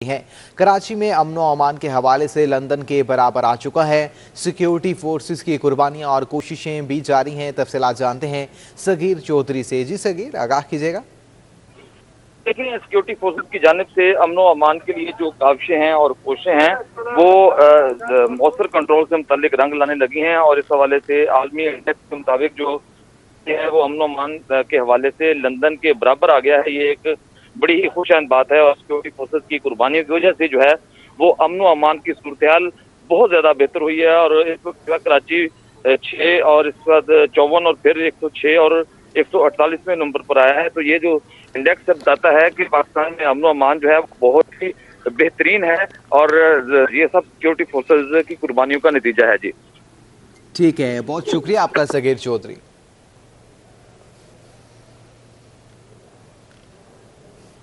ہے۔ کراچی میں امن و امان کے حوالے سے لندن کے برابر آ چکا ہے۔ سیکیورٹی فورسز کی قربانیاں اور کوششیں بھی جاری ہیں۔ تفصیلات جانتے ہیں صغیر چودھری سے۔ جی صغیر، آگاہ کیجیے گا۔ دیکھیں، سیکیورٹی فورسز کی جانب سے امن و امان کے لیے جو کاوشیں ہیں اور کوششیں ہیں وہ مؤثر کنٹرول سے متعلق رنگ لانے لگی ہیں، اور اس حوالے سے عالمی انڈیکس کے مطابق جو ہے وہ امن و امان کے حوالے سے لندن کے برابر آ گیا ہے۔ یہ ایک بڑی ہی خوش آئند بات ہے، اور سیکیورٹی فورسز کی قربانیوں کی وجہ سے جو ہے وہ امن و امان کی صورتحال بہت زیادہ بہتر ہوئی ہے، اور اس وقت کراچی 6 اور اس کے بعد 54 اور پھر 106 اور 148ویں نمبر پر آیا ہے۔ تو یہ جو انڈیکس بتاتا ہے کہ پاکستان میں امن و امان جو ہے بہت ہی بہترین ہے، اور یہ سب سیکیورٹی فورسز کی قربانیوں کا نتیجہ ہے۔ جی ٹھیک ہے، بہت شکریہ آپ کا صغیر چودھری۔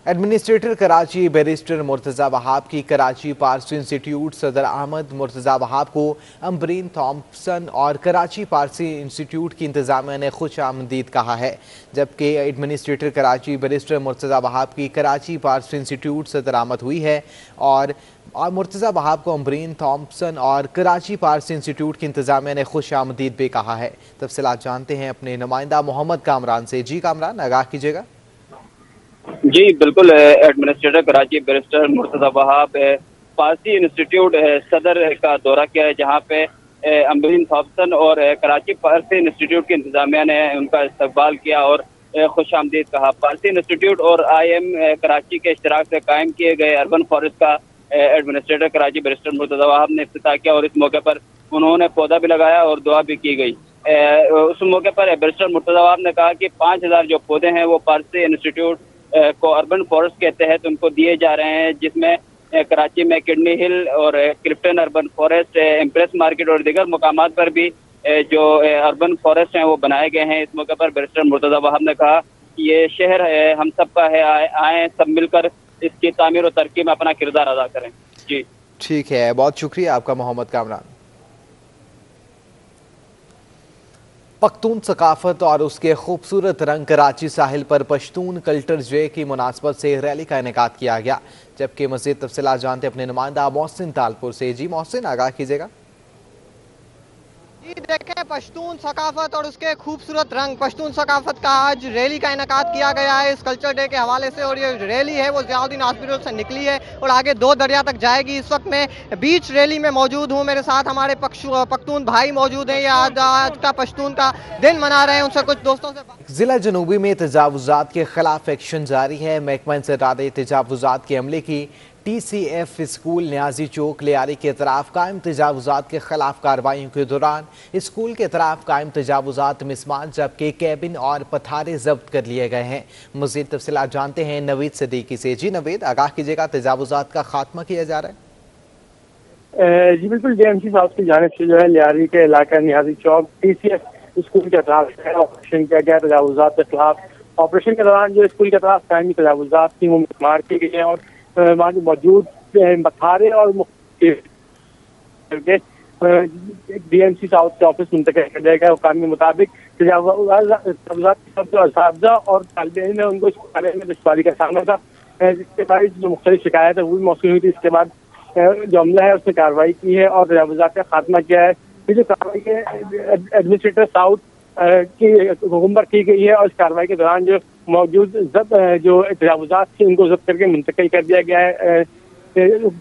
ایڈمنسٹریٹر کراچی بیرسٹر مرتضی وہاب کی کراچی پارسی انسٹیٹیوٹ صدر احمد مرتضی وہاب کو امبرین تھامپسن اور کراچی پارسی انسٹیٹیوٹ کی انتظامیہ نے خوش آمدید کہا ہے، جبکہ ایڈمنسٹریٹر کراچی بیرسٹر مرتضی وہاب کی کراچی پارسی انسٹیٹیوٹ صدر آمد ہوئی ہے، اور مرتضی وہاب کو امبرین تھامپسن اور کراچی پارسی انسٹیٹیوٹ کی انتظامیہ نے خوش آمدید بھی کہا ہے۔ تفصیلات جانتے ہیں اپنے نمائندہ محمد کامران سے۔ جی کامران، آگاہ کیجیے گا۔ جی بالکل، ایڈمنسٹریٹر کراچی بیرسٹر مرتضی وہاب پارسی انسٹیٹیوٹ صدر کا دورہ کیا ہے، جہاں پہ امبرین تھامپسن اور کراچی پارسی انسٹیٹیوٹ کی انتظامیہ نے ان کا استقبال کیا اور خوش آمدید کہا۔ پارسی انسٹیٹیوٹ اور آئی ایم کراچی کے اشتراک سے قائم کیے گئے اربن فارسٹ کا ایڈمنسٹریٹر کراچی بیرسٹر مرتضی وہاب نے افتتاح کیا، اور اس موقع پر انہوں نے پودا بھی لگایا اور دعا بھی کی گئی۔ اس موقع پر بیرسٹر مرتضی وہاب نے کہا کہ 5000 جو پودے ہیں وہ پارسی انسٹیٹیوٹ کو اربن فارسٹ کے تحت ان کو دیے جا رہے ہیں، جس میں کراچی میں کڈنی ہل اور کرپٹن اربن فارسٹ، امپریس مارکیٹ اور دیگر مقامات پر بھی جو اربن فارسٹ ہیں وہ بنائے گئے ہیں۔ اس موقع پر بیرسٹر مرتضی وہاب نے کہا کہ یہ شہر ہے، ہم سب کا ہے، آئیں سب مل کر اس کی تعمیر و ترقی میں اپنا کردار ادا کریں۔ جی ٹھیک ہے، بہت شکریہ آپ کا محمد کامران۔ پختون ثقافت اور اس کے خوبصورت رنگ کراچی ساحل پر پشتون کلچر ڈے کی مناسبت سے ریلی کا انعقاد کیا گیا، جبکہ مزید تفصیلات جانتے اپنے نمائندہ محسن تالپور سے۔ جی محسن، آگاہ کیجیے گا۔ جی دیکھیں، پشتون ثقافت اور اس کے خوبصورت رنگ، پشتون ثقافت کا آج ریلی کا انعقاد کیا گیا ہے اس کلچر ڈے کے حوالے سے، اور یہ ریلی ہے وہ ضیاء الدین ہاسپٹل سے نکلی ہے اور آگے 2 دریا تک جائے گی۔ اس وقت میں بیچ ریلی میں موجود ہوں، میرے ساتھ ہمارے پختون بھائی موجود ہیں، یہ آج کا پشتون کا دن منا رہے ہیں، ان سے کچھ دوستوں سے ضلع جنوبی میں تجاوزات کے خلاف ایکشن جاری ہے۔ محکمہ انسداد تجاوزات کے عملے کی ٹی سی ایف اسکول نیازی چوک لیاری کے اطراف قائم تجاوزات کے خلاف کارروائیوں کے دوران اسکول کے اطراف قائم تجاوزات مسمار جبکہ کیبن اور پتھارے ضبط کر لیے گئے ہیں۔ مزید تفصیلات جانتے ہیں نوید صدیقی سے۔ جی نوید، آگاہ کیجیے گا، تجاوزات کا خاتمہ کیا جا رہا ہے؟ جی بالکل، ڈی ایم سی صاحب کی جانب سے جو ہے لیاری کے علاقہ نیازی چوک ٹی سی ایف اسکول کے اطراف آپریشن کیا گیا تجاوزات کے خلاف۔ آپریشن کے دوران جو اسکول کے اطراف قائمی تجاوزات تھی وہ مسمار کی گئی ہیں، اور وہاں موجود پتھارے اور ڈی ایم سی صاحب کے آفس منتقل کر دیا گیا۔ قانون کے مطابق تجاوزات کے سب جو اساتذہ اور طالب علم ہیں ان کو اس بارے میں دشواری کا سامنا تھا، جس کے بعد جو مختلف شکایت ہے وہ بھی موصول ہوئی تھی۔ اس کے بعد جو عملہ ہے اس نے کارروائی کی ہے اور تجاوزات کا خاتمہ کیا ہے۔ یہ جو کارروائی ہے ایڈمنسٹریٹر ساؤتھ کی حکم پر کی گئی ہے، اور اس کارروائی کے دوران جو موجود جو تجاوزات تھے ان کو ضبط کر کے منتقل کر دیا گیا ہے۔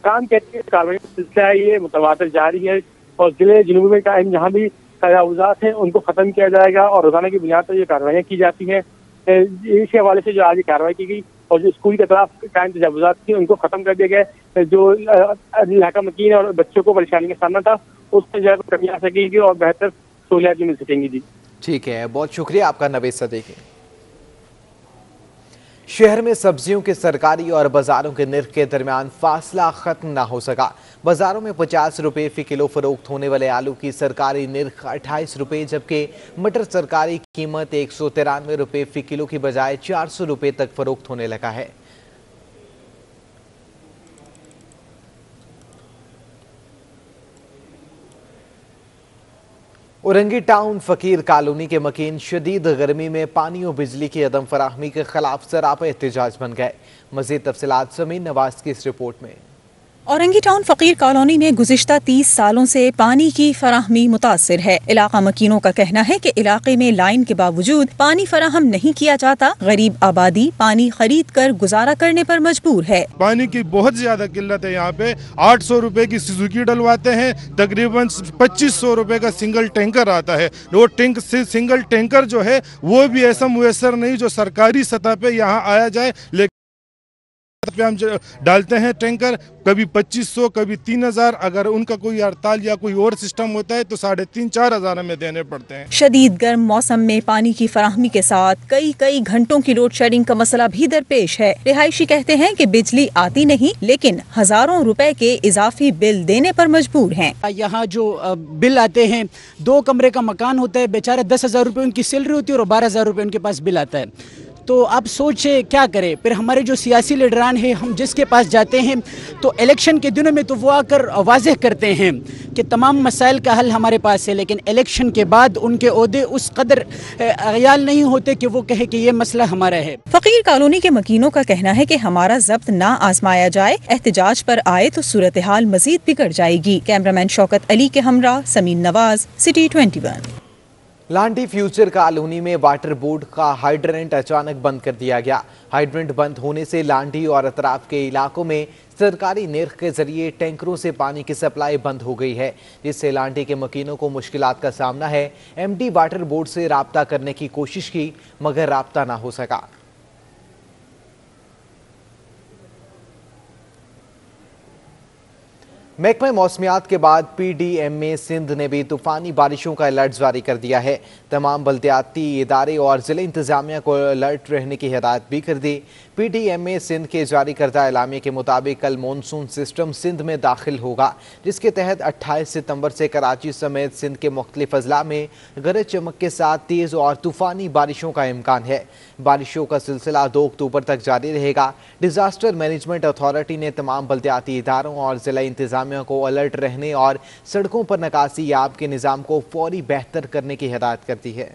کام کہتے ہیں کارروائی کا سلسلہ ہے یہ متواتر جاری ہے، اور ضلع جنوبی میں قائم جہاں بھی تجاوزات ہیں ان کو ختم کیا جائے گا، اور روزانہ کی بنیاد پر یہ کارروائیاں کی جاتی ہیں۔ اس کے حوالے سے جو آج کارروائی کی گئی اور جو اسکول کے خلاف قائم تجاوزات تھی ان کو ختم کر دیا گیا، جو علاقہ مکین اور بچوں کو پریشانی کا سامنا تھا اس سے جو ہے کمی آ سکے گی اور بہتر سہولیات بھی مل سکیں گی۔ جی ٹھیک ہے، بہت شکریہ آپ کا نوید صدیقی۔ شہر میں سبزیوں کے سرکاری اور بازاروں کے نرخ کے درمیان فاصلہ ختم نہ ہو سکا۔ بازاروں میں 50 روپے فی کلو فروخت ہونے والے آلو کی سرکاری نرخ 28 روپے، جبکہ مٹر سرکاری قیمت 193 روپے فی کلو کی بجائے 400 روپے تک فروخت ہونے لگا ہے۔ औरंगी टाउन फकीर कॉलोनी के मकीन शदीद गर्मी में पानी और बिजली की अदम फराहमी के खिलाफ सरापा एहतजाज बन गए। मजीद तफसीलात समीन नवाज की इस रिपोर्ट में। औरंगी टाउन फकीर कॉलोनी में गुज़िश्ता 30 सालों से पानी की फराहमी मुतासिर है। इलाका मकीनों का कहना है कि इलाके में लाइन के बावजूद पानी फराहम नहीं किया जाता। गरीब आबादी पानी खरीद कर गुजारा करने पर मजबूर है। पानी की बहुत ज्यादा किल्लत है। यहाँ पे 800 रुपए की सुजुकी डलवाते हैं, तकरीबन 2500 रुपए का सिंगल टैंकर आता है। वो सिंगल टैंकर जो है वो भी ऐसा मुयसर नहीं जो सरकारी सतह पे यहाँ आया जाए, लेकिन पे हम डालते हैं टैंकर, कभी 2500 कभी 3000। अगर उनका कोई हड़ताल या कोई और सिस्टम होता है तो 3500-4 हजार हमें देने पड़ते हैं। शदीद गर्म मौसम में पानी की फराहमी के साथ कई घंटों की लोड शेडिंग का मसला भी दरपेश है। रिहायशी कहते हैं कि बिजली आती नहीं, लेकिन हजारों रुपए के इजाफी बिल देने पर मजबूर हैं। यहाँ जो बिल आते हैं, 2 कमरे का मकान होता है, बेचारा 10,000 रुपये उनकी सैलरी होती है और 12,000 रुपये उनके पास बिल आता है। तो आप सोचे क्या करें। फिर हमारे जो सियासी लीडरान हैं, हम जिसके पास जाते हैं तो इलेक्शन के दिनों में तो वो आकर वाज़ेह करते हैं कि तमाम मसाइल का हल हमारे पास है, लेकिन इलेक्शन के बाद उनके ओहदे उस कदर अयाल नहीं होते कि वो कहे कि ये मसला हमारा है। फकीर कॉलोनी के मकीनों का कहना है कि हमारा जब्त ना आजमाया जाए, एहतजाज पर आए तो सूरत हाल मजीद बिगड़ जाएगी। कैमरामैन शौकत अली के हमरा Sameen Nawaz, city 21। Landhi future colony में वाटर बोर्ड का हाइड्रेंट अचानक बंद कर दिया गया। हाइड्रेंट बंद होने से लांडी और अतराफ के इलाकों में सरकारी निर्ख के जरिए टैंकरों से पानी की सप्लाई बंद हो गई है, जिससे लांडी के मकीनों को मुश्किलात का सामना है। एमडी वाटर बोर्ड से राब्ता करने की कोशिश की, मगर राब्ता ना हो सका। महकमा मौसमियात के बाद PDMA सिंध ने भी तूफानी बारिशों का अलर्ट जारी कर दिया है। तमाम बल्दियाती इदारे और ज़िला इंतजामिया को अलर्ट रहने की हिदायत भी कर दी। PDMA सिंध के जारी करदा एलामिया के मुताबिक कल मानसून सिस्टम सिंध में दाखिल होगा, जिसके तहत 28 सितंबर से कराची समेत सिंध के मुख्तलिफ अजला में गरज चमक के साथ तेज़ और तूफानी बारिशों का इम्कान है। बारिशों का सिलसिला 2 अक्टूबर तक जारी रहेगा। डिजास्टर मैनेजमेंट अथॉरिटी ने तमाम बल्दियाती इदारों और ज़िला इंतजामिया को अलर्ट रहने और सड़कों पर निकासी आब के निज़ाम को फौरी बेहतर करने की हिदायत करती है।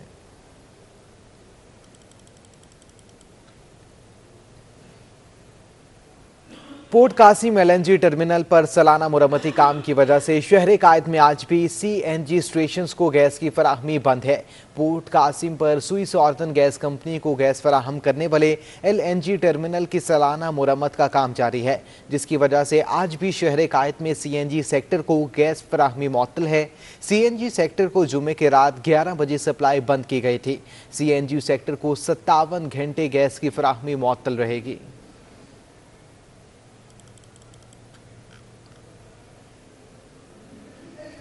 पोर्ट कासिम LNG टर्मिनल पर सालाना मुरम्मती काम की वजह से शहर कायद में आज भी CNG स्टेशन को गैस की फराहमी बंद है। पोर्ट कासिम पर सुई सॉर्थन गैस कंपनी को गैस फराहम करने वाले LNG टर्मिनल की सालाना मुरम्मत का काम जारी है, जिसकी वजह से आज भी शहर कायद में CNG सेक्टर को गैस फराहमी मुअत्तल है। CNG सेक्टर को जुमे के रात 11 बजे सप्लाई बंद की गई थी। CNG सेक्टर को 57 घंटे गैस की फराहमी मुअत्तल रहेगी।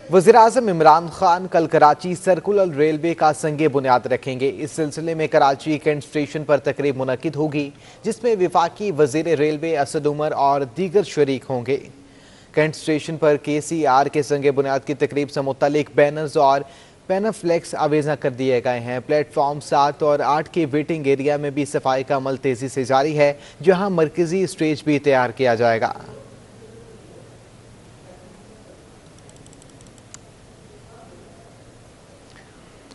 वज़ीर-ए-आज़म इमरान खान कल कराची सर्कुलर रेलवे का संगे बुनियाद रखेंगे। इस सिलसिले में कराची कैंट स्टेशन पर तकरीब मुनक्किद होगी, जिसमें वफाकी वज़ीर रेलवे असद उमर और दीगर शरीक होंगे। कैंट स्टेशन पर KCR के संगे बुनियाद की तकरीब से मुतल्लिक बैनर्स और पैनाफ्लेक्स आवेज़ा कर दिए गए हैं। प्लेटफॉर्म 7 और 8 के वेटिंग एरिया में भी सफाई का अमल तेज़ी से जारी है, जहाँ मरकजी स्टेज भी तैयार किया जाएगा।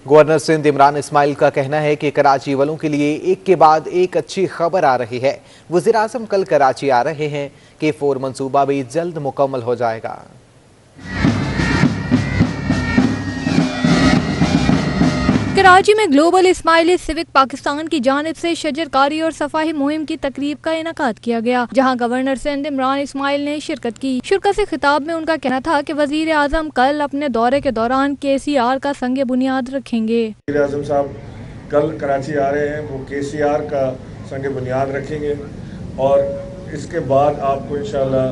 गवर्नर सिंध इमरान इस्माइल का कहना है कि कराची वालों के लिए एक के बाद एक अच्छी खबर आ रही है। वज़ीर-ए-आज़म कल कराची आ रहे हैं। K4 मंसूबा भी जल्द मुकम्मल हो जाएगा। कराची में ग्लोबल इस्माइली सिविक पाकिस्तान की जानिब से शजरकारी और सफाई मुहिम की तकरीब का इनेकाद किया गया, जहां गवर्नर सिंध इमरान इस्माइल ने शिरकत की। शिरकत से खिताब में उनका कहना था कि वजीर आजम कल अपने दौरे के दौरान KCR का संगे बुनियाद रखेंगे। वजीर आजम साहब कल कराची आ रहे हैं, वो KCR का संगे बुनियाद रखेंगे और इसके बाद आपको इंशाल्लाह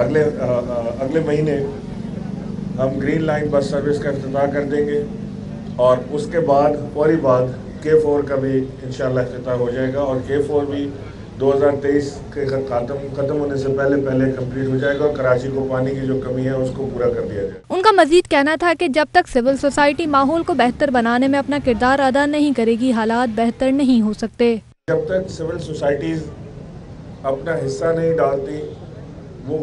अगले महीने हम ग्रीन लाइन बस सर्विस का इफ्तिताह कर देंगे और उसके बाद फौरी बाद K4 का भी इंशाल्लाह इफ्तिताह हो जाएगा और K4 भी 2023 के खत्म होने से पहले कंप्लीट हो जाएगा और कराची को पानी की जो कमी है उसको पूरा कर दिया जाएगा। उनका मजीद कहना था कि जब तक सिविल सोसाइटी माहौल को बेहतर बनाने में अपना किरदार अदा नहीं करेगी, हालात बेहतर नहीं हो सकते। जब तक सिविल सोसाइटीज अपना हिस्सा नहीं डालती, वो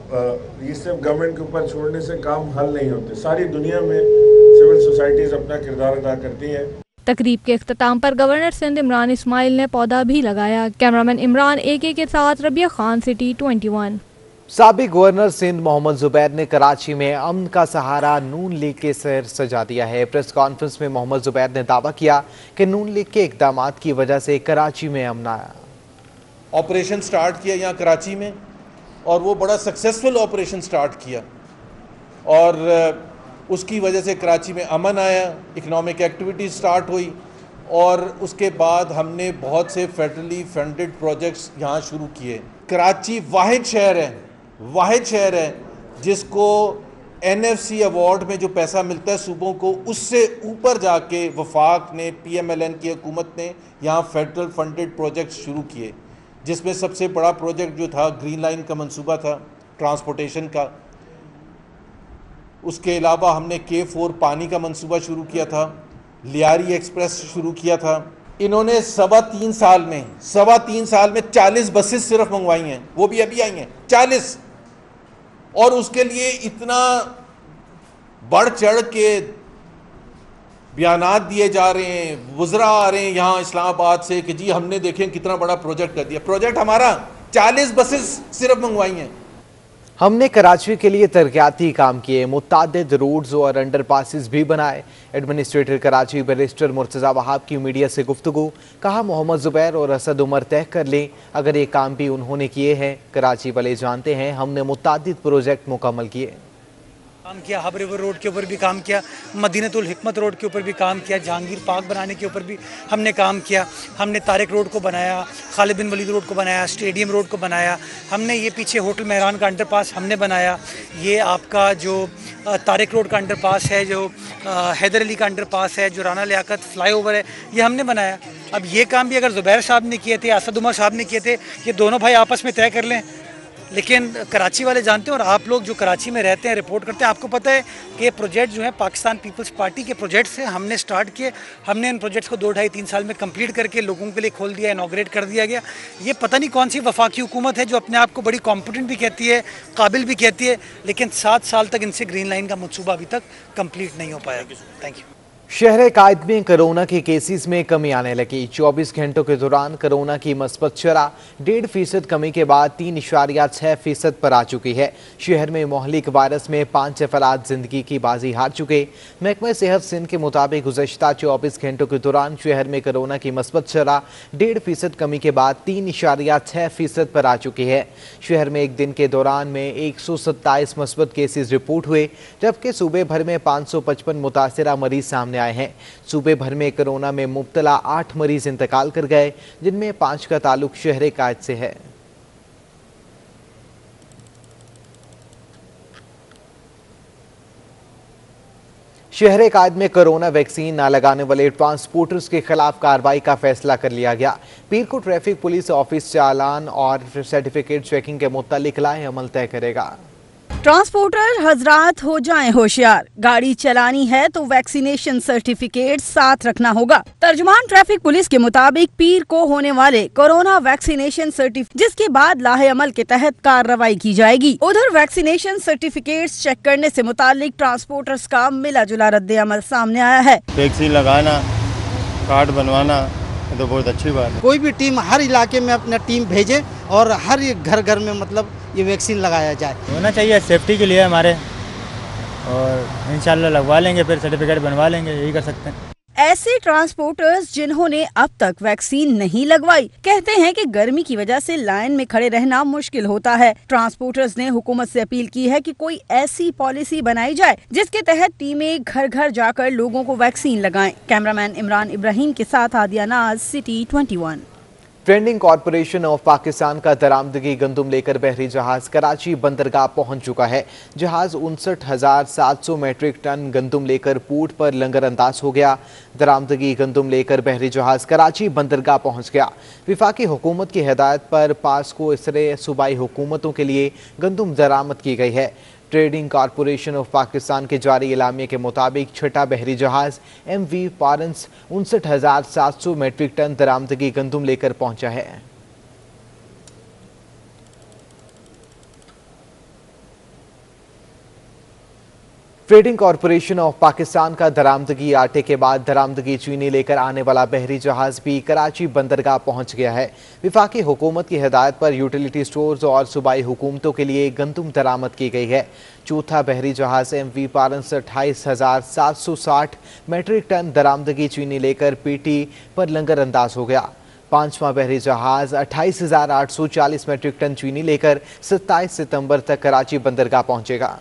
ये सिर्फ गवर्नमेंट के ऊपर छोड़ने से काम हल नहीं होते। सारी दुनिया में सिविल सोसाइटीज़ अपना किरदार अदा करती हैं। तकरीब के इख्तिताम पर गवर्नर सिंध इमरान इस्माइल ने पौधा भी लगाया। कैमरामैन इमरान AK के साथ रबिया खान, सिटी 21। साबिक गवर्नर सिंध मोहम्मद जुबैर ने कराची में अमन का सहारा नून लीग के सर सजा दिया है। प्रेस कॉन्फ्रेंस में मोहम्मद जुबैर ने दावा किया कि नून लीग के इक़दामात की वजह से कराची में अमन आया। ऑपरेशन स्टार्ट किया यहाँ कराची में, और वो बड़ा सक्सेसफुल ऑपरेशन स्टार्ट किया, और उसकी वजह से कराची में अमन आया, इकनॉमिक एक्टिविटी स्टार्ट हुई, और उसके बाद हमने बहुत से फेडरली फंडेड प्रोजेक्ट्स यहाँ शुरू किए। कराची वाहिद शहर है जिसको NFC अवार्ड में जो पैसा मिलता है सूबों को, उससे ऊपर जाके वफाक ने, PMLN की हुकूमत ने यहाँ फेडरल फंडेड प्रोजेक्ट्स शुरू किए, जिसमें सबसे बड़ा प्रोजेक्ट जो था ग्रीन लाइन का मंसूबा था ट्रांसपोर्टेशन का। उसके अलावा हमने K4 पानी का मंसूबा शुरू किया था, लियारी एक्सप्रेस शुरू किया था। इन्होंने 3.25 साल में 40 बसेस सिर्फ मंगवाई हैं, वो भी अभी आई हैं 40, और उसके लिए इतना बढ़ चढ़ के बयानात दिए जा रहे हैं। वज़रा आ रहे हैं यहाँ इस्लामाबाद से कि जी हमने देखें कितना बड़ा प्रोजेक्ट कर दिया। प्रोजेक्ट हमारा 40 बसेस सिर्फ मंगवाई हैं। हमने कराची के लिए तरक्याती काम किए, मुतादिद रोड्स और अंडरपासेस भी बनाए। एडमिनिस्ट्रेटर कराची बैरिस्टर मुर्तज़ा वहाब की मीडिया से गुफ्तगू, कहा मोहम्मद जुबैर और असद उमर तय कर लें अगर ये काम भी उन्होंने किए हैं। कराची वाले जानते हैं हमने मुतादिद प्रोजेक्ट मुकम्मल किए। काम किया, हब रिवर रोड के ऊपर भी काम किया, मदीनतुल हिकमत रोड के ऊपर भी काम किया, जहांगीर पार्क बनाने के ऊपर भी हमने काम किया। हमने तारिक रोड को बनाया, खालिद बिन वलीद रोड को बनाया, स्टेडियम रोड को बनाया। हमने ये पीछे होटल मेहरान का अंडरपास हमने बनाया। ये आपका जो तारिक रोड का अंडरपास है, जो हैदर अली का अंडरपास है, जो राना लियाकत फ्लाईओवर है, ये हमने बनाया। अब ये काम भी अगर जुबैर साहब ने किए थे, असद उमर साहब ने किए थे, ये दोनों भाई आपस में तय कर लें। लेकिन कराची वाले जानते हैं, और आप लोग जो कराची में रहते हैं, रिपोर्ट करते हैं, आपको पता है कि ये प्रोजेक्ट जो है पाकिस्तान पीपल्स पार्टी के प्रोजेक्ट्स हैं। हमने स्टार्ट किए, हमने इन प्रोजेक्ट्स को 2 ढाई 3 साल में कंप्लीट करके लोगों के लिए खोल दिया, इनॉग्रेट कर दिया गया। ये पता नहीं कौन सी वफाकी हुकूमत है जो अपने आप को बड़ी कॉम्पिटेंट भी कहती है, काबिल भी कहती है, लेकिन 7 साल तक इनसे ग्रीन लाइन का मनसूबा अभी तक कंप्लीट नहीं हो पाया। Thank you. शहर कायद में कोरोना के केसेस में कमी आने लगी। 24 घंटों के दौरान कोरोना की मस्बत शरह 1.5% कमी के बाद 3.6% पर आ चुकी है। शहर में मोहलिक वायरस में 5 अफराद जिंदगी की बाजी हार चुके। महकमा सेहत सिंध के मुताबिक गुज़श्ता 24 घंटों के दौरान शहर में कोरोना की मस्बत शरह 1.5% कमी के बाद 3.6% पर आ चुकी है। शहर में एक दिन के दौरान में 127 मस्बत केसेस रिपोर्ट हुए, जबकि सूबे भर में 555 मुतासरा मरीज सामने आए हैं। सूबे भर में कोरोना में मुब्तला 8 मरीज इंतकाल कर गए, जिनमें 5 का ताल्लुक शहर कायद से है। शहर कायद में कोरोना वैक्सीन न लगाने वाले ट्रांसपोर्टर्स के खिलाफ कार्रवाई का फैसला कर लिया गया। पीर को ट्रैफिक पुलिस ऑफिस चालान और सर्टिफिकेट चेकिंग के मुतालिक लाए अमल तय करेगा। ट्रांसपोर्टर हजरात हो जाएं होशियार, गाड़ी चलानी है तो वैक्सीनेशन सर्टिफिकेट साथ रखना होगा। तर्जुमान ट्रैफिक पुलिस के मुताबिक पीर को होने वाले कोरोना वैक्सीनेशन सर्टिफिकेट, जिसके बाद लाहे अमल के तहत कार्रवाई की जाएगी। उधर वैक्सीनेशन सर्टिफिकेट चेक करने से मुतालिक ट्रांसपोर्टर्स का मिला जुला रद्द अमल सामने आया है। वैक्सीन लगाना, कार्ड बनवाना तो बहुत अच्छी बात है। कोई भी टीम हर इलाके में अपना टीम भेजे और हर घर घर में मतलब ये वैक्सीन लगाया जाए। होना चाहिए सेफ्टी के लिए हमारे, और इंशाल्लाह लगवा लेंगे, फिर सर्टिफिकेट बनवा लेंगे, यही कर सकते हैं। ऐसे ट्रांसपोर्टर्स जिन्होंने अब तक वैक्सीन नहीं लगवाई कहते हैं कि गर्मी की वजह से लाइन में खड़े रहना मुश्किल होता है। ट्रांसपोर्टर्स ने हुकूमत से अपील की है कि कोई ऐसी पॉलिसी बनाई जाए जिसके तहत टीमें घर घर जाकर लोगों को वैक्सीन लगाएं। कैमरामैन इमरान इब्राहिम के साथ आदिया नाज, city 21। Trading corporation of Pakistan का दरामदगी गंदुम लेकर बहरी जहाज कराची बंदरगाह पहुंच चुका है। जहाज 59,700 मेट्रिक टन गंदुम लेकर पोर्ट पर लंगर अंदाज हो गया। दरामदगी गंदुम लेकर बहरी जहाज कराची बंदरगाह पहुंच गया। विफाकी हुकूमत की हिदायत पर पास्को इसरे सूबाई हुकूमतों के लिए गंदुम दरामद की गई है। ट्रेडिंग कॉरपोरेशन ऑफ पाकिस्तान के जारी इलामिया के मुताबिक छठा बहरी जहाज MV पारंस 59,700 मेट्रिक टन दरामदगी गंदुम लेकर पहुंचा है। ट्रेडिंग कॉरपोरेशन ऑफ पाकिस्तान का दरामदगी आटे के बाद दरामदगी चीनी लेकर आने वाला बहरी जहाज भी कराची बंदरगाह पहुंच गया है। वफाकी हुकूमत की हिदायत पर यूटिलिटी स्टोर्स और सूबाई हुकूमतों के लिए गंदुम दरामद की गई है। चौथा बहरी जहाज MV पारंस 28,760 मेट्रिक टन दरामदगी चीनी लेकर पीटी पर लंगर अंदाज हो गया। पांचवा बहरी जहाज 28,840 मेट्रिक टन चीनी लेकर 27 सितंबर तक कराची बंदरगाह पहुंचेगा।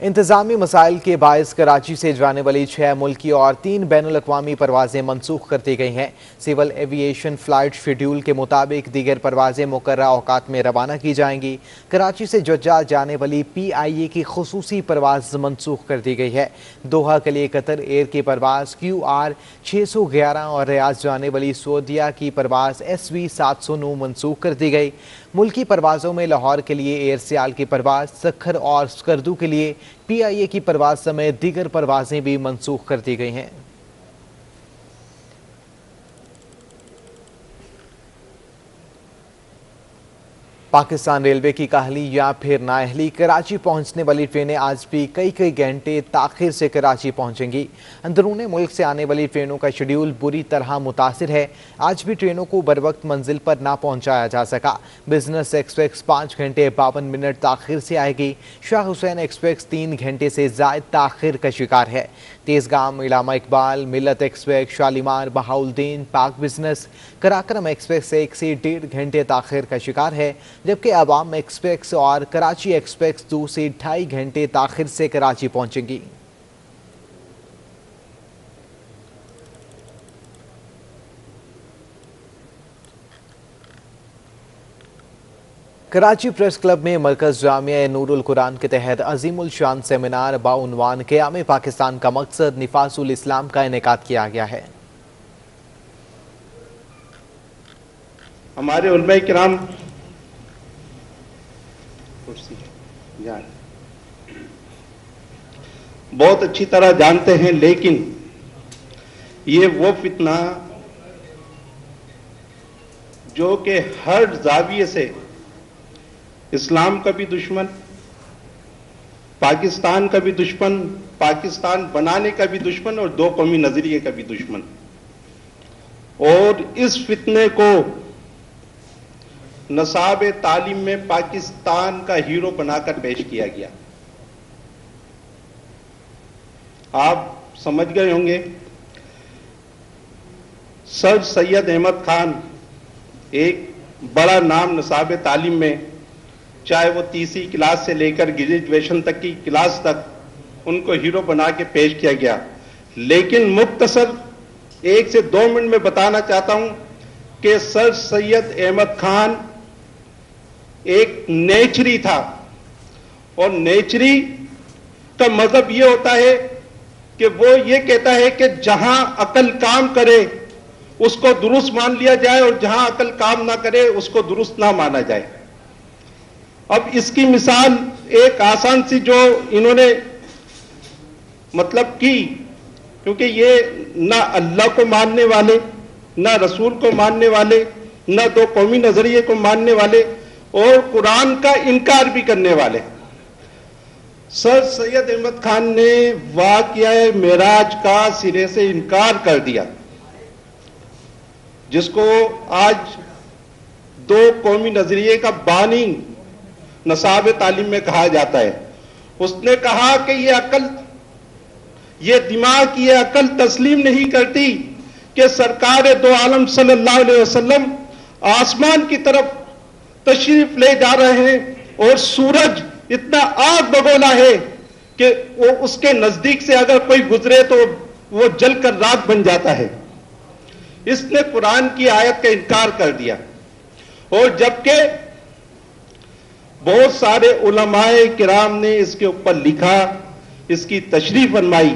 इंतजामी मसाइल के बायस कराची से जाने वाली 6 मुल्की और 3 बैनुल-अक़वामी परवाजें मनसूख कर दी गई हैं। सिविल एविएशन फ्लाइट शेड्यूल के मुताबिक दीगर परवाजें मुकर्ररा औकात में रवाना की जाएंगी। कराची से जज्जा जाने वाली PIA की खुसूसी परवाज मनसूख कर दी गई है। दोहा के लिए कतर एयर की परवाज QR 611 और रियाद जाने वाली सऊदीया की परवाज SV 709 मनसूख कर दी गई। मुल्की परवाज़ों में लाहौर के लिए एयर सियाल की परवाज, सखर और स्कर्दू के लिए PIA की परवाज समेत दीगर परवाजें भी मनसूख कर दी गई हैं। पाकिस्तान रेलवे की काहली या फिर नाअहली, कराची पहुंचने वाली ट्रेनें आज भी कई घंटे ताखिर से कराची पहुंचेंगी। अंदरूनी मुल्क से आने वाली ट्रेनों का शेड्यूल बुरी तरह मुतासिर है। आज भी ट्रेनों को बरवक्त मंजिल पर ना पहुंचाया जा सका। बिजनेस एक्सप्रेस 5 घंटे 52 मिनट ताखिर से आएगी। शाह हुसैन एक्सप्रेस 3 घंटे से ज़ायद ताखिर का शिकार है। तेजगाम, इलामा इकबाल, मिल्लत एक्सप्रेस, शालीमार, बहाउद्दीन, पाक बिजनेस, कराक्रम एक्सप्रेस 1 से 1.5 घंटे ताखिर का शिकार है, जबकि अवाम एक्सप्रेस और कराची एक्सप्रेस 2 से 2.5 घंटे ताखिर से कराची पहुंचेंगी। कराची प्रेस क्लब में मरकज जामिया नूरुल कुरान के तहत अजीमुल शान सेमिनार बाउनवान क़याम पाकिस्तान का मकसद निफासुल इस्लाम का इनेकाद किया गया है। हमारे उलमा किराम बहुत अच्छी तरह जानते हैं, लेकिन ये वो फितना जो कि हर जाविये से इस्लाम का भी दुश्मन, पाकिस्तान का भी दुश्मन, पाकिस्तान बनाने का भी दुश्मन और दो कौमी नजरिए का भी दुश्मन, और इस फितने को नसाब तालीम में पाकिस्तान का हीरो बनाकर पेश किया गया। आप समझ गए होंगे, सर सैयद अहमद खान एक बड़ा नाम नसाब तालीम में, चाहे वो तीसरी क्लास से लेकर ग्रेजुएशन तक की क्लास तक उनको हीरो बना के पेश किया गया। लेकिन मुख्तसर 1 से 2 मिनट में बताना चाहता हूं कि सर सैयद अहमद खान एक नेचरी था, और नेचरी का मतलब ये होता है कि वो ये कहता है कि जहां अकल काम करे उसको दुरुस्त मान लिया जाए और जहां अकल काम ना करे उसको दुरुस्त ना माना जाए। अब इसकी मिसाल एक आसान सी जो इन्होंने मतलब की, क्योंकि ये ना अल्लाह को मानने वाले, ना रसूल को मानने वाले, ना दो कौमी नजरिए को मानने वाले और कुरान का इनकार भी करने वाले, सर सैयद अहमद खान ने वाक़या मेराज का सिरे से इनकार कर दिया, जिसको आज दो कौमी नजरिए का बानी नसाब तालीम में कहा जाता है। उसने कहा कि ये अकल, ये दिमाग, ये अकल तस्लीम नहीं करती कि सरकार दो आलम सल्लल्लाहु अलैहि वसल्लम आसमान की तरफ तशरीफ ले जा रहे हैं और सूरज इतना आग बगोला है कि वो उसके नजदीक से अगर कोई गुजरे तो वो जलकर राख बन जाता है। इसने कुरान की आयत का इनकार कर दिया, और जबकि बहुत सारे उलमाए किराम ने इसके ऊपर लिखा, इसकी तशरीह फरमाई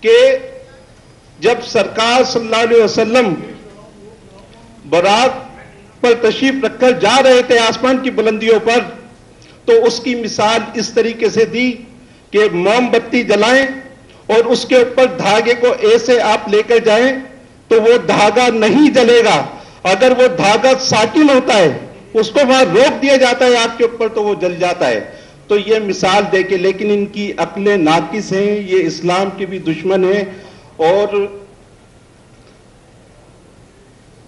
कि जब सरकार सल्लल्लाहु अलैहि वसल्लम बरात पर तशरीफ रखकर जा रहे थे आसमान की बुलंदियों पर, तो उसकी मिसाल इस तरीके से दी कि मोमबत्ती जलाएं और उसके ऊपर धागे को ऐसे आप लेकर जाएं تو وہ دھاگا نہیں جلے گا. اگر وہ دھاگا ساکن ہوتا ہے, اس کو وہاں روک دیا جاتا ہے آپ کے اوپر, تو وہ جل جاتا ہے. تو یہ مثال دے کے, لیکن ان کی عقلیں ناقص ہیں, یہ اسلام کے بھی دشمن ہیں. اور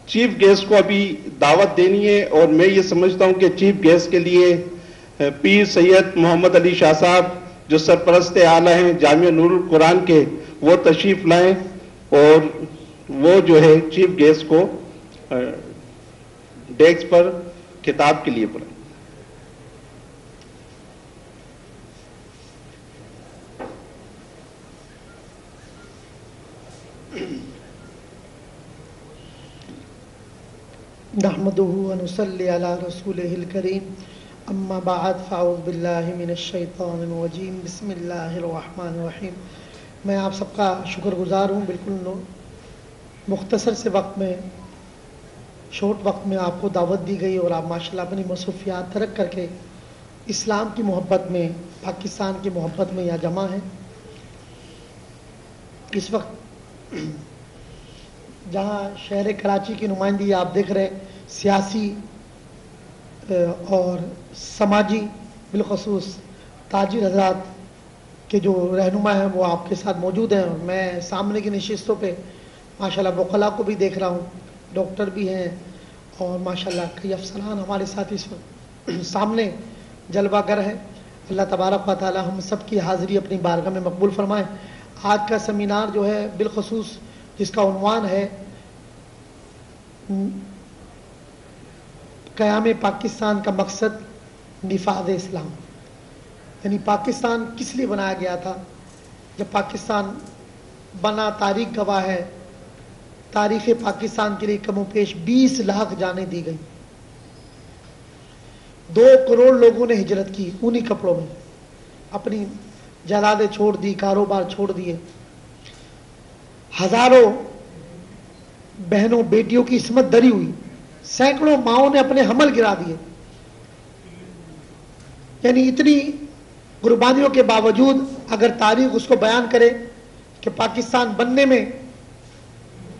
چیف گیسٹ کو ابھی دعوت دینی ہے, اور میں یہ سمجھتا ہوں کہ چیف گیسٹ کے لیے پیر سید محمد علی شاہ صاحب جو سرپرست اعلیٰ ہیں جامعہ نور القرآن کے, وہ تشریف لائیں اور وہ جو ہے چیف گیسٹ کو ڈیسک پر خطاب کے لیے بلائیں. نحمده ونصلي على رسوله الكريم اما بعد فاعوذ باللہ من الشیطان الرجیم بسم اللہ الرحمن الرحیم. میں آپ سب کا شکر گزار ہوں. بالکل مختصر سے وقت میں, شارٹ وقت میں آپ کو دعوت دی گئی اور آپ ماشاءاللہ اپنی مصروفیات ترک کر کے اسلام کی محبت میں, پاکستان کی محبت میں یہاں جمع ہیں. اس وقت جہاں شہر کراچی کی نمائندگی آپ دیکھ رہے, سیاسی اور سماجی بالخصوص تاجر حضرات کے جو رہنما ہیں وہ آپ کے ساتھ موجود ہیں. اور میں سامنے کی نشستوں پہ ماشاءاللہ وکلاء کو بھی دیکھ رہا ہوں, ڈاکٹر بھی ہیں, اور ماشاءاللہ کئی افسران ہمارے ساتھ اس وقت سامنے جلوہ گر ہے. اللہ تبارک و تعالی ہم سب کی حاضری اپنی بارگاہ میں مقبول فرمائے. آج کا سیمینار جو ہے بالخصوص جس کا عنوان ہے قیام پاکستان کا مقصد نفاذ اسلام, یعنی پاکستان کس لیے بنایا گیا تھا. جب پاکستان بنا, تاریخ گواہ ہے, تاریخ پاکستان کے لیے کم و بیش 20 لاکھ جانیں دی گئی. 2 کروڑ لوگوں نے ہجرت کی انہی کپڑوں میں, اپنی جائیدادیں چھوڑ دی, کاروبار چھوڑ دیے. ہزاروں بہنوں بیٹیوں کی عصمت دری ہوئی, سینکڑوں ماؤں نے اپنے حمل گرا دیے. یعنی اتنی قربانیوں کے باوجود اگر تاریخ اس کو بیان کرے کہ پاکستان بننے میں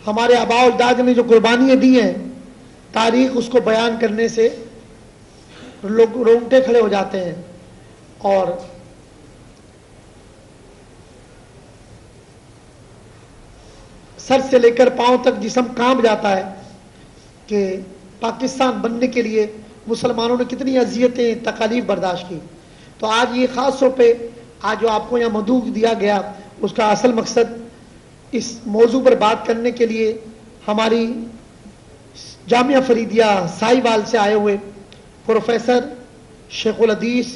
ہمارے آباء و اجداد نے جو قربانیاں دی ہیں, تاریخ اس کو بیان کرنے سے لوگ رونگٹے کھڑے ہو جاتے ہیں. اور سر سے لے کر پاؤں تک جسم کانپ جاتا ہے کہ پاکستان بننے کے لیے مسلمانوں نے کتنی اذیتیں, تکالیف برداشت کی. تو آج یہ خاص طور پہ آج جو آپ کو یہاں مدعو دیا گیا, اس کا اصل مقصد اس موضوع پر بات کرنے کے لیے ہماری جامعہ فریدیہ ساہیوال سے آئے ہوئے پروفیسر شیخ الحدیث,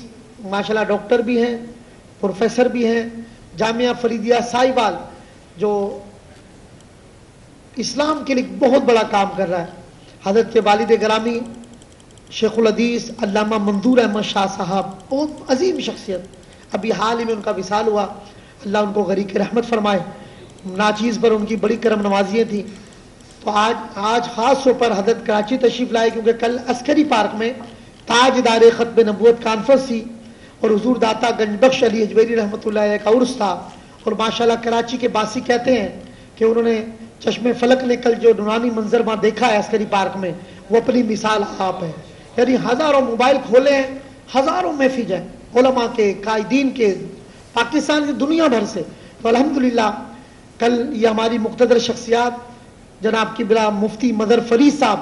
ماشاءاللہ ڈاکٹر بھی ہیں, پروفیسر بھی ہیں, جامعہ فریدیہ ساہیوال جو اسلام کے لیے بہت بڑا کام کر رہا ہے. حضرت کے والد گرامی شیخ الحدیث علامہ منظور احمد شاہ صاحب, بہت عظیم شخصیت, ابھی حال ہی میں ان کا وصال ہوا, اللہ ان کو غریق رحمت فرمائے. ناچیز پر ان کی بڑی کرم نوازیاں تھیں. تو آج خاص طور پر حضرت کراچی تشریف لائے, کیونکہ کل عسکری پارک میں تاجدار ختم نبوت کانفرنس تھی اور حضور داتا گنج بخش علی اجمیری رحمۃ اللہ علیہ کا عرس تھا. اور ماشاءاللہ کراچی کے باسی کہتے ہیں کہ انہوں نے چشم فلک نے کل جو نورانی منظر وہاں دیکھا ہے عسکری پارک میں, وہ اپنی مثال آپ ہے. یعنی ہزاروں موبائل کھولے ہیں, ہزاروں میسیج ہیں علماء کے, قائدین کے, پاکستان کی دنیا بھر سے. تو الحمدللہ کل یہ ہماری مقتدر شخصیات جناب کی بلا مفتی مظہر فرید صاحب,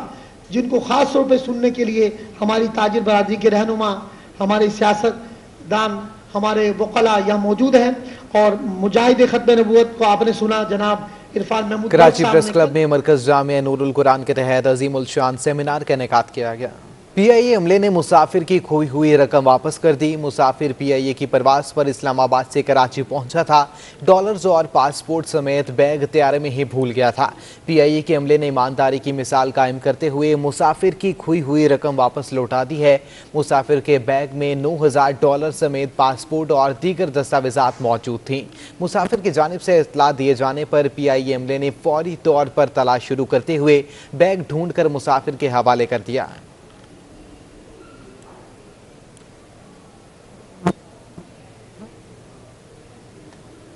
جن کو خاص طور پہ سننے کے لیے ہماری تاجر برادری کے رہنما, ہمارے سیاست دان, ہمارے وکلاء یہاں موجود ہیں. اور مجاہد ختم نبوت کو آپ نے سنا جناب عرفان محمود. کراچی پریس کلب میں مرکز جامعہ نور القرآن کے تحت عظیم الشان سیمینار کا انعقاد کیا گیا. پی آئی اے عملے نے مسافر کی کھوئی ہوئی رقم واپس کر دی. مسافر پی آئی اے کی پرواز پر اسلام آباد سے کراچی پہنچا تھا. ڈالرز اور پاسپورٹ سمیت بیگ طیارے میں ہی بھول گیا تھا. پی آئی اے کے عملے نے ایمانداری کی مثال قائم کرتے ہوئے مسافر کی کھوئی ہوئی رقم واپس لوٹا دی ہے. مسافر کے بیگ میں $9,000 سمیت پاسپورٹ اور دیگر دستاویزات موجود تھیں. مسافر کی جانب سے اطلاع دیے جانے پر پی آئی اے عملے نے فوری طور پر تلاش شروع کرتے ہوئے بیگ ڈھونڈ کر مسافر کے حوالے کر دیا.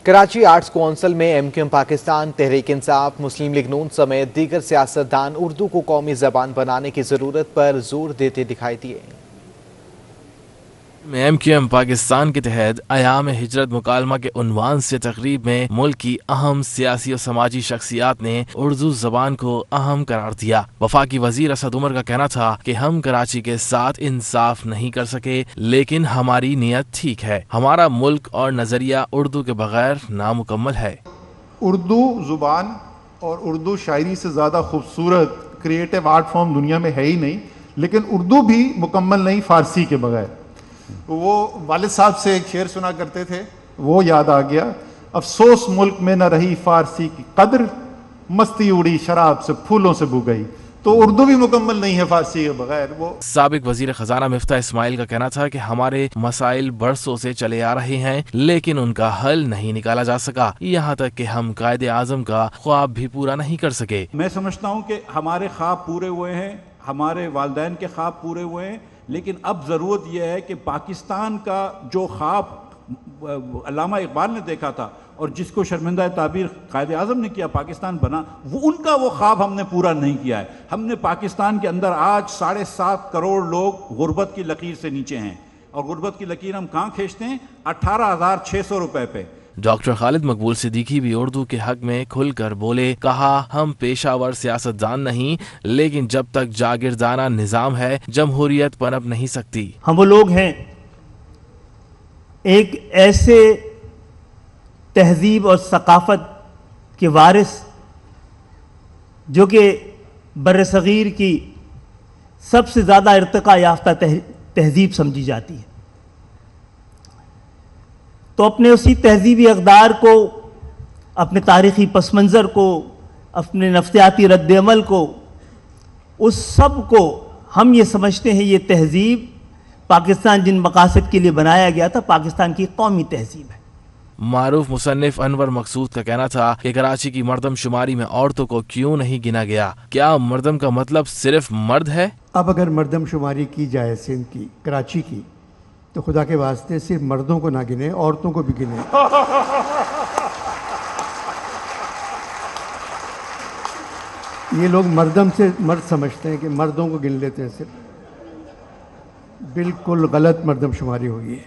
कराची आर्ट्स कौंसिल में MQM पाकिस्तान, तहरीक इंसाफ, मुस्लिम लीग नून समेत दीगर सियासतदान उर्दू को कौमी ज़बान बनाने की ज़रूरत पर जोर देते दिखाई दिए। MQM पाकिस्तान के तहत अयाम हिजरत मुकालमा के उन्वान से तकरीब में मुल्क की अहम सियासी और समाजी शख्सियात ने उर्दू ज़बान को अहम करार दिया। वफाकी वज़ीर असद उमर का कहना था कि हम कराची के साथ इंसाफ नहीं कर सके, लेकिन हमारी नीयत ठीक है। हमारा मुल्क और नज़रिया उर्दू के बगैर नामुकम्मल है। उर्दू ज़ुबान और उर्दू शायरी से ज़्यादा खूबसूरत क्रिएटिव आर्ट फॉर्म दुनिया में है ही नहीं, लेकिन उर्दू भी मुकम्मल नहीं फ़ारसी के बगैर। वो वालिद साहब से एक शेर सुना करते थे, वो याद आ गया, अफसोस मुल्क में न रही फारसी की कदर, मस्ती उड़ी शराब से फूलों से बू गई। तो उर्दू भी मुकम्मल नहीं है फारसी के बगैर। वो साबिक वजीर खजाना मिफ्ता इस्माइल का कहना था कि हमारे मसाइल बरसों से चले आ रहे हैं, लेकिन उनका हल नहीं निकाला जा सका, यहाँ तक कि हम कायदे आजम का ख्वाब भी पूरा नहीं कर सके। मैं समझता हूँ कि हमारे ख्वाब पूरे हुए हैं, हमारे वालिदैन के ख्वाब पूरे हुए हैं, लेकिन अब ज़रूरत यह है कि पाकिस्तान का जो ख्वाब अल्लामा इकबाल ने देखा था और जिसको शर्मिंदा ताबीर कायदे आज़म ने किया, पाकिस्तान बना, उनका वो ख्वाब हमने पूरा नहीं किया है। हमने पाकिस्तान के अंदर आज 7.5 करोड़ लोग गुर्बत की लकीर से नीचे हैं, और गुर्बत की लकीर हम कहाँ खींचते हैं? 18,600 रुपए पे। डॉक्टर खालिद मकबूल सिद्दीकी भी उर्दू के हक में खुलकर बोले, कहा हम पेशावर सियासतदान नहीं, लेकिन जब तक जागीरदाना निज़ाम है जमहूरियत पनप नहीं सकती। हम वो लोग हैं एक ऐसे तहजीब और सकाफत के वारिस जो कि बर्रसगीर की सबसे ज़्यादा इर्तिका याफ्ता तहजीब समझी जाती है। तो अपने उसी तहजीबी अक़दार को, अपने तारीख़ी पस मंज़र को, अपने नफ्सियाती रद्द-ए-अमल को, उस सब को हम ये समझते हैं ये तहजीब पाकिस्तान जिन मकासद के लिए बनाया गया था, पाकिस्तान की कौमी तहजीब है। मारूफ मुसन्निफ अनवर मकसूद का कहना था कि कराची की मर्दम शुमारी में औरतों को क्यों नहीं गिना गया? क्या मर्दम का मतलब सिर्फ मर्द है? अब अगर मर्दम शुमारी की जाए सिंध की, कराची की, तो खुदा के वास्ते सिर्फ मर्दों को ना गिने, औरतों को भी गिने। ये लोग मर्दम से मर्द समझते हैं कि मर्दों को गिन लेते हैं सिर्फ। बिल्कुल गलत मर्दम शुमारी हुई है।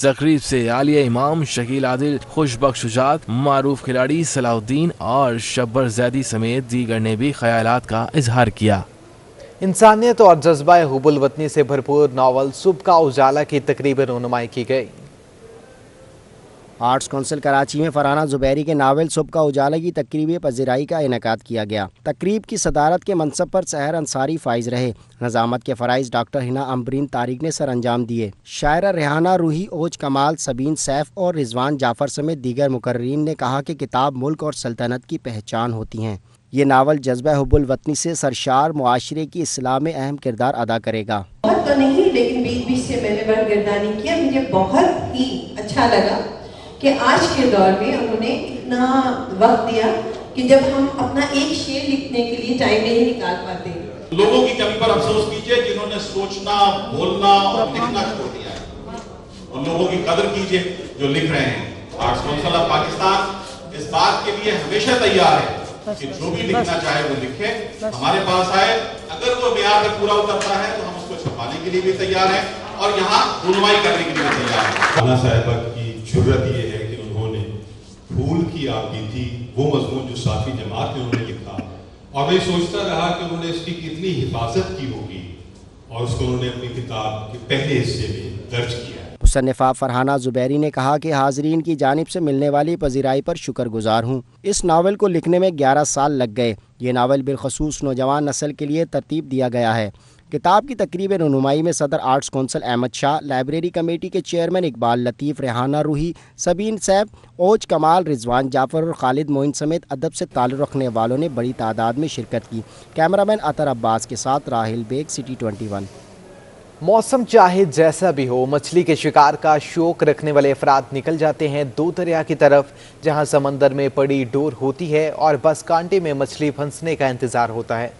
तकरीब से आलिया इमाम, शकील आदिल, खुशबख्श शुजात, मारूफ खिलाड़ी सलाउद्दीन और शब्बर जैदी समेत दीगर ने भी ख्यालात का इजहार किया। इंसानियत और जज्बा हुब्बुल वतनी से भरपूर नावल सुबह का उजाला की तकरीब रुनुमाई की गई। आर्ट्स कौंसिल कराची में फरहाना ज़ुबैरी के नावल सुबह का उजाला की तकरीब पज़ीराई का इनेकाद किया गया। तकरीब की सदारत के मनसब पर सहर अंसारी फाइज रहे। नज़ामत के फ़राइज़ डॉक्टर हिना अम्बरीन तारिक ने सर अंजाम दिए। शायरा रेहाना रूही, ओज कमाल, सबीन सैफ और रिजवान जाफ़र समेत दीगर मुकर्रीन ने कहा कि किताब मुल्क और सल्तनत की पहचान होती हैं। ये नावल जज्बा हुब्बुल वतनी से सरशार मुआशरे की इस्लाह में अहम किरदार अदा करेगा। बहुत तो नहीं, लेकिन बीच बीच से मैंने बरगर्दानी किया। मुझे बहुत ही अच्छा लगा कि आज के दौर में उन्होंने इतना वक्त दिया कि जब हम अपना एक शेर लिखने के लिए टाइम नहीं निकाल पाते। लोगों की कमी पर अफसोस कीजिए जिन्होंने सोचना, बोलना और लिखना छोड़ दिया है। उन लोगों की कदर कीजिए जो लिख रहे हैं। आर्ट्स कौंसिल ऑफ पाकिस्तान इस बात के लिए हमेशा तैयार है कि जो भी लिखना चाहे वो लिखे, हमारे पास आए। अगर वो मेयार में पूरा उतरता है तो हम उसको छपाने के लिए भी तैयार हैं और यहाँ रुनवाई करने के लिए भी तैयार हैं। खाना साहिबा की जुर्रत ये है कि उन्होंने फूल की आपकी थी वो मजमून जो साफी जमात ने उन्होंने लिखा, और मैं सोचता रहा कि उन्होंने इसकी कितनी हिफाजत की होगी, और उसको उन्होंने अपनी किताब के पहले हिस्से में दर्ज किया। मुसन्निफा फरहाना ज़ुबैरी ने कहा कि हाज़रीन की जानिब से मिलने वाली पज़ीराई पर शुक्रगुजार हूँ। इस नावल को लिखने में 11 साल लग गए। ये नावल बिलखसूस नौजवान नस्ल के लिए तरतीब दिया गया है। किताब की तकरीब रुनुमाई में सदर arts council Ahmed Shah, library committee के चेयरमैन इकबाल लतीफ़, रेहाना रूही, सबीन सैफ, ओज कमाल, रिजवान जाफ़र और खालिद मोइन समेत अदब से ताल्लुक़ रखने वालों ने बड़ी तादाद में शिरकत की। कैमरामैन अतर अब्बास के साथ राहिल बेग, सिटी 21। मौसम चाहे जैसा भी हो, मछली के शिकार का शौक रखने वाले अफराद निकल जाते हैं दो दरिया की तरफ, जहां समंदर में पड़ी डोर होती है और बस कांटे में मछली फंसने का इंतजार होता है।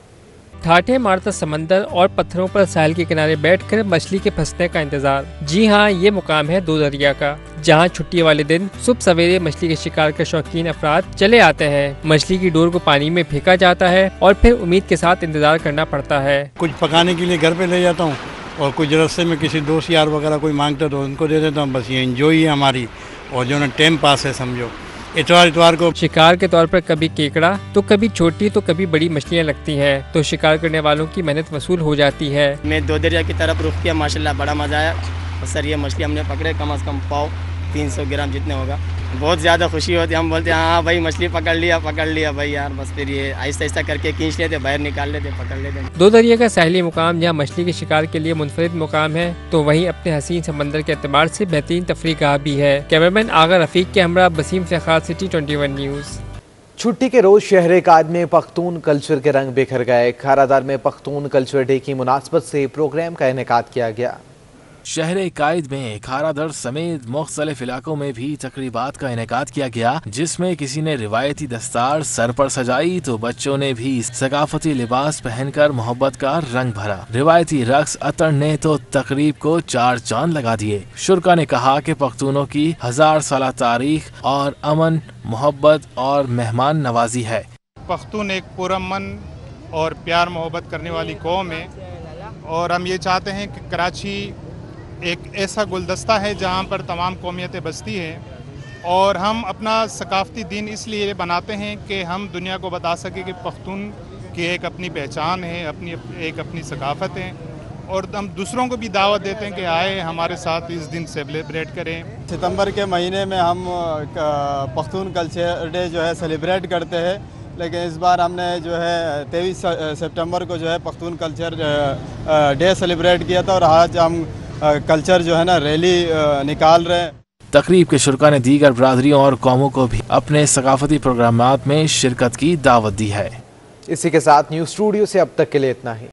ٹھاٹھے مارتا سمندر اور پتھروں پر ساحل کے کنارے بیٹھ کر مچھلی کے پھنسنے کا انتظار۔ جی ہاں، یہ مقام ہے دو دریا کا، جہاں چھٹی والے دن صبح سویرے مچھلی کے شکار کے شوقین افراد چلے آتے ہیں۔ مچھلی کی ڈور کو پانی میں پھینکا جاتا ہے اور پھر امید کے ساتھ انتظار کرنا پڑتا ہے۔ کچھ پکانے کے لیے گھر پہ لے جاتا ہوں اور کچھ راستے میں کسی دوست یار وغیرہ کوئی مانگتا تو ان کو دے دیتا ہوں۔ بس یہ انجوئی ہے ہماری، اور جو نا ٹائم پاس ہے سمجھو۔ اتوار کو شکار کے طور پر کبھی کیکڑا تو کبھی چھوٹی تو کبھی بڑی مچھلیاں لگتی ہیں، تو شکار کرنے والوں کی محنت وصول ہو جاتی ہے۔ میں دو دریا کی طرف رخ کیا، ماشاءاللہ بڑا مزہ آیا۔ سر یہ مچھلی ہم نے پکڑے کم از کم پاؤ 300 گرام جتنے ہوگا، بہت زیادہ خوشی ہوتی ہے۔ ہم بولتے ہیں ہاں بھائی مچھلی پکڑ لیا بھائی یار، بس پھر یہ آہستہ آہستہ کر کے کھینچ لیتے، باہر نکال لیتے، پکڑ لیتے۔ دو دریا کا ساحلی مقام جہاں مچھلی کے شکار کے لیے منفرد مقام ہے، تو وہیں اپنے حسین سمندر کے اعتبار سے بہترین تفریح گاہ بھی ہے۔ کیمرمین آغا رفیق کے ہمراہ بسیم فخار، سٹی 21 نیوز۔ چھٹی کے روز شہر قائد میں پختون کلچر کے رنگ بکھر گئے۔ کھارادار میں پختون کلچر ڈے کی مناسبت سے پروگرام کا انعقاد کیا گیا۔ شہر قائد میں کھارا در سمیت مختلف علاقوں میں بھی تقریبات کا انعقاد کیا گیا، جس میں کسی نے روایتی دستار سر پر سجائی تو بچوں نے بھی ثقافتی لباس پہن کر محبت کا رنگ بھرا۔ روایتی رقص عطر نے تو تقریب کو چار چاند لگا دیے۔ شرکا نے کہا کہ پختونوں کی 1000 سالہ تاریخ اور امن، محبت اور مہمان نوازی ہے۔ پختون ایک پرامن اور پیار محبت کرنے والی قوم ہے، اور ہم یہ چاہتے ہیں کہ کراچی ایک ایسا گلدستہ ہے جہاں پر تمام قومیتیں بستی ہیں، اور ہم اپنا ثقافتی دن اس لیے بناتے ہیں کہ ہم دنیا کو بتا سکیں کہ پختون کی ایک اپنی پہچان ہے، اپنی ثقافت ہے، اور ہم دوسروں کو بھی دعوت دیتے ہیں کہ آئے ہمارے ساتھ اس دن سیلیبریٹ کریں۔ ستمبر کے مہینے میں ہم پختون کلچر ڈے جو ہے سیلیبریٹ کرتے ہیں، لیکن اس بار ہم نے جو ہے 23 سپٹمبر کو جو ہے پختون کلچر ڈے سیلیبریٹ کیا تھا، اور آج ہم کلچر جو ہے نا ریلی نکال رہے ہیں۔ تقریب کے شرکا نے دیگر برادریوں اور قوموں کو بھی اپنے ثقافتی پروگرامات میں شرکت کی دعوت دی ہے۔ اسی کے ساتھ نیوز اسٹوڈیو سے اب تک کے لیے اتنا ہی۔